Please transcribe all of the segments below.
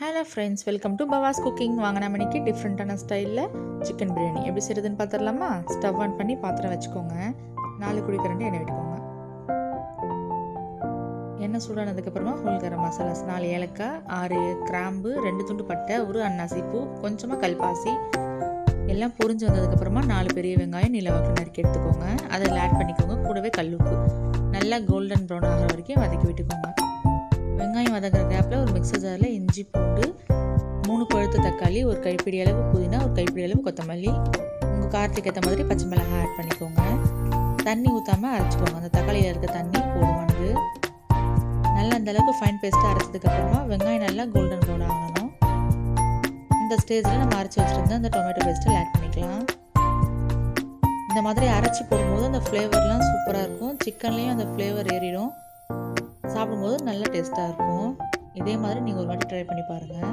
Hello friends, welcome to Bava's cooking. வாங்க நம்ம இன்றைக்கி டிஃப்ரெண்ட்டான ஸ்டைலில் சிக்கன் பிரியாணி எப்படி செய்கிறதுன்னு பார்த்துடலாமா? ஸ்டவ் ஆன் பண்ணி பாத்திரம் வச்சுக்கோங்க. 4 குழிக்கரண்டி எண்ணெய் விட்டுக்கோங்க. எண்ணெய் சூடானதுக்கப்புறமா ஹோல் கரம் மசாலாஸ் 4 ஏலக்காய், 6 கிராம்பு, 2 துண்டு பட்டை, ஒரு அன்னாசி பூ, கொஞ்சமாக கல்பாசி எல்லாம் பொரிஞ்சு வந்ததுக்கப்புறமா 4 பெரிய வெங்காயம் நீளவாக்கில் நறுக்கி எடுத்துக்கோங்க. அதில் ஆட் பண்ணிக்கோங்க. கூடவே கல்லுப்பு நல்லா கோல்டன் ப்ரௌன் ஆகிற வரைக்கும் வதக்கி விட்டுக்கோங்க. வெங்காயம் வதக்கிற கேப்பில் ஒரு மிக்சர் ஜாரில் இஞ்சி பூண்டு, 3 பழுத்த தக்காளி, ஒரு கைப்பிடி அளவு புதினா, ஒரு கைப்பிடி அளவு கொத்தமல்லி, உங்கள் காரத்துக்கு ஏற்ற மாதிரி பச்சை மிளகாய் ஆட் பண்ணிக்கோங்க. தண்ணி ஊற்றாமல் அரைச்சிக்கோங்க. அந்த தக்காளியில் இருக்க தண்ணி போடுவானது. நல்லா அந்தளவுக்கு ஃபைன் பேஸ்ட்டாக அரைச்சதுக்கப்புறமா வெங்காயம் நல்லா கோல்டன் ப்ரௌன் ஆகணும். இந்த ஸ்டேஜில் நம்ம அரைச்சி வச்சுருந்த அந்த டொமேட்டோ பேஸ்ட்டை ஆட் பண்ணிக்கலாம். இந்த மாதிரி அரைச்சி போடும்போது அந்த ஃப்ளேவர்லாம் சூப்பராக இருக்கும். சிக்கன்லேயும் அந்த ஃப்ளேவர் ஏறிடும். சாப்பிடும்போது நல்ல டேஸ்ட்டாக இருக்கும். இதே மாதிரி நீங்கள் ஒரு வாட்டி ட்ரை பண்ணி பாருங்கள்.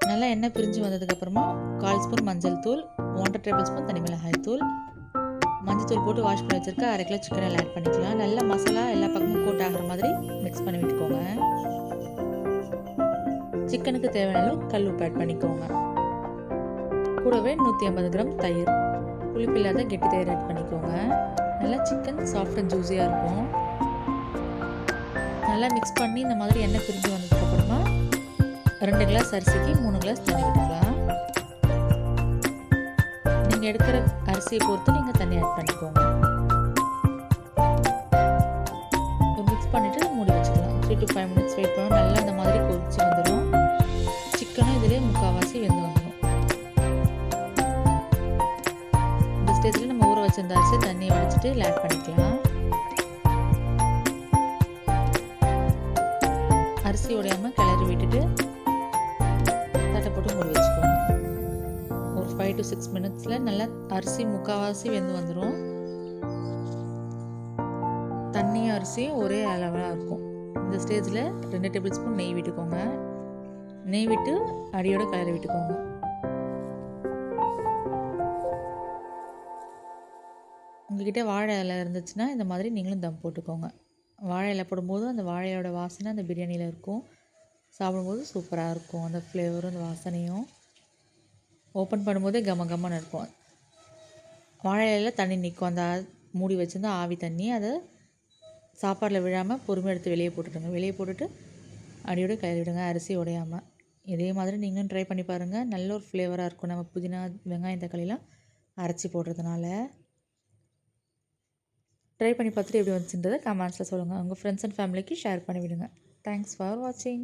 நல்லா எண்ணெய் பிரிஞ்சு வந்ததுக்கப்புறமா 1/4 ஸ்பூன் மஞ்சள் தூள், 1 டேபிள் ஸ்பூன் தனி மிளகாய் தூள், மஞ்சள் தூள் போட்டு வாஷ் பண்ணி வச்சுருக்க 1/2 கிலோ சிக்கனில் ஆட் பண்ணிக்கலாம். நல்லா மசாலா எல்லா பக்கமும் கோட் ஆகிற மாதிரி மிக்ஸ் பண்ணி விட்டுக்கோங்க. சிக்கனுக்கு தேவையான அளவு கல் உப்பு ஆட் பண்ணிக்கோங்க. கூடவே 150 கிராம் தயிர், புளிப்பில்லாத கெட்டி தயிர் ஆட் பண்ணிக்கோங்க. நல்லா சிக்கன் சாஃப்ட் அண்ட் ஜூஸியாக இருக்கும். நல்லா மிக்ஸ் பண்ணி இந்த மாதிரி எண்ணெய் பிரிஞ்சு வந்ததுக்கப்புறமா 2 கிளாஸ் அரிசிக்கு 3 கிளாஸ் தண்ணி விட்டுக்கலாம். நீங்கள் எடுக்கிற அரிசியை பொறுத்து நீங்கள் தண்ணி ஆட் பண்ணிக்கோங்க. மிக்ஸ் பண்ணிவிட்டு மூடி வச்சுக்கலாம். 3 to 5 மினிட்ஸ் வெயிட் பண்ணணும். நல்லா இந்த மாதிரி கொதிச்சு வந்துடும். சிக்கனும் இதிலே முக்கால்வாசி வெந்து வந்துடும். இந்த ஸ்டேஜில் நம்ம ஊற வச்சிருந்த அரிசி தண்ணியை வடிச்சிட்டு ஆட் பண்ணிக்கலாம். அரிசி உடையாமல் கிளறி விட்டுட்டு தட்டை போட்டு மூடி வச்சுக்கோங்க. ஒரு 5 to 6 மினிட்ஸில் நல்லா அரிசி முக்கால்வாசி வெந்து வந்துடும். தண்ணியும் அரிசியும் ஒரே அளவாக இருக்கும். இந்த ஸ்டேஜில் 2 டேபிள் ஸ்பூன் நெய் விட்டுக்கோங்க. நெய் விட்டு அடியோட கிளறி விட்டுக்கோங்க. உங்கள்கிட்ட வாழை இலை இருந்துச்சுன்னா இந்த மாதிரி நீங்களும் தம் போட்டுக்கோங்க. வாழை இலை போடும்போது அந்த வாழையோட வாசனை அந்த பிரியாணியில் இருக்கும். சாப்பிடும்போது சூப்பராக இருக்கும். அந்த ஃப்ளேவரும் அந்த வாசனையும் ஓப்பன் பண்ணும்போதே கமன்னு இருக்கும். வாழை இலையில் தண்ணி நிற்கும். அந்த மூடி வச்சுருந்தா ஆவி தண்ணி அதை சாப்பாட்டில் விழாமல் பொறுமை எடுத்து வெளியே போட்டுடுங்க. வெளியே போட்டுட்டு அடியோடு கிளறி விடுங்க, அரிசி உடையாமல். இதே மாதிரி நீங்களும் ட்ரை பண்ணி பாருங்கள். நல்ல ஒரு ஃப்ளேவராக இருக்கும். நம்ம புதினா, வெங்காயம், தக்காளிலாம் அரைச்சி போடுறதுனால. ட்ரை பண்ணி பார்த்துட்டு எப்படி வந்துச்சுன்றதை கமெண்ட்ஸில் சொல்லுங்கள். உங்கள் ஃப்ரெண்ட்ஸ் அண்ட் ஃபேமிலிக்கு ஷேர் பண்ணிவிடுங்க. தேங்க்ஸ் ஃபார் வாட்சிங்.